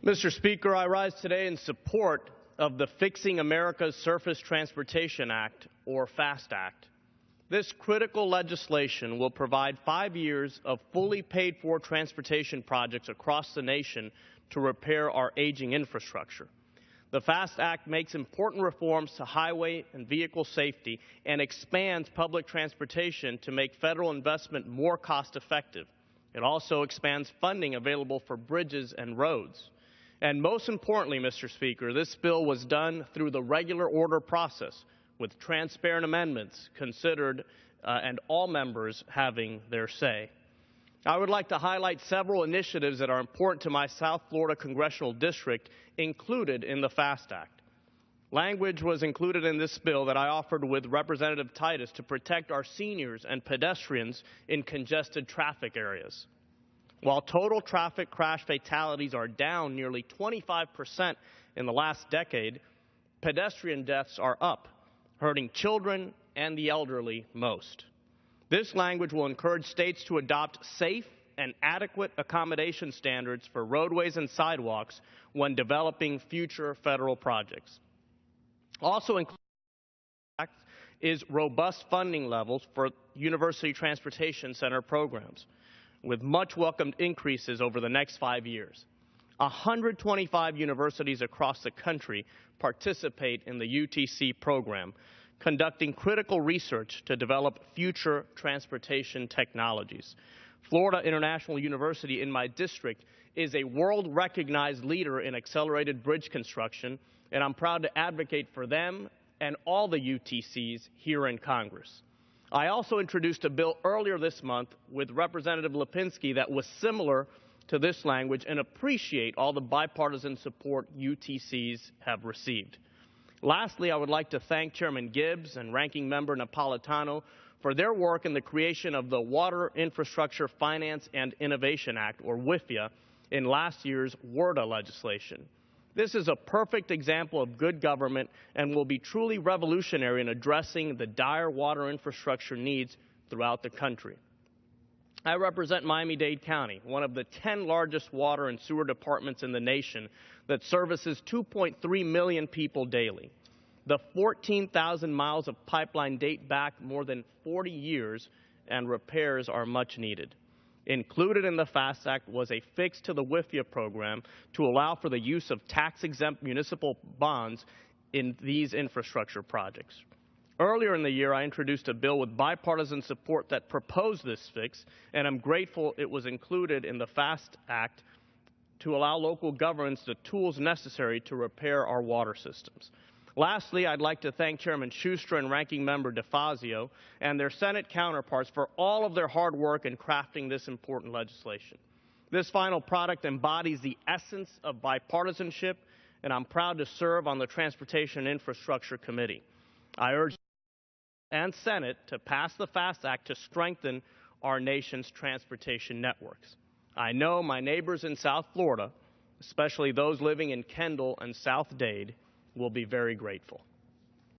Mr. Speaker, I rise today in support of the Fixing America's Surface Transportation Act, or FAST Act. This critical legislation will provide 5 years of fully paid-for transportation projects across the nation to repair our aging infrastructure. The FAST Act makes important reforms to highway and vehicle safety and expands public transportation to make federal investment more cost-effective. It also expands funding available for bridges and roads. And most importantly, Mr. Speaker, this bill was done through the regular order process with transparent amendments considered and all members having their say. I would like to highlight several initiatives that are important to my South Florida congressional district included in the FAST Act. Language was included in this bill that I offered with Representative Titus to protect our seniors and pedestrians in congested traffic areas. While total traffic crash fatalities are down nearly 25% in the last decade, pedestrian deaths are up, hurting children and the elderly most. This language will encourage states to adopt safe and adequate accommodation standards for roadways and sidewalks when developing future federal projects. Also included in the Act is robust funding levels for University Transportation Center programs, with much welcomed increases over the next 5 years. 125 universities across the country participate in the UTC program, conducting critical research to develop future transportation technologies. Florida International University in my district is a world-recognized leader in accelerated bridge construction, and I'm proud to advocate for them and all the UTCs here in Congress. I also introduced a bill earlier this month with Representative Lipinski that was similar to this language and appreciate all the bipartisan support UTCs have received. Lastly, I would like to thank Chairman Gibbs and Ranking Member Napolitano for their work in the creation of the Water Infrastructure Finance and Innovation Act, or WIFIA, in last year's WRDA legislation. This is a perfect example of good government and will be truly revolutionary in addressing the dire water infrastructure needs throughout the country. I represent Miami-Dade County, one of the 10 largest water and sewer departments in the nation that services 2.3 million people daily. The 14,000 miles of pipeline date back more than 40 years, and repairs are much needed. Included in the FAST Act was a fix to the WIFIA program to allow for the use of tax-exempt municipal bonds in these infrastructure projects. Earlier in the year, I introduced a bill with bipartisan support that proposed this fix, and I'm grateful it was included in the FAST Act to allow local governments the tools necessary to repair our water systems. Lastly, I'd like to thank Chairman Schuster and Ranking Member DeFazio and their Senate counterparts for all of their hard work in crafting this important legislation. This final product embodies the essence of bipartisanship, and I'm proud to serve on the Transportation and Infrastructure Committee. I urge and Senate to pass the FAST Act to strengthen our nation's transportation networks. I know my neighbors in South Florida, especially those living in Kendall and South Dade, will be very grateful.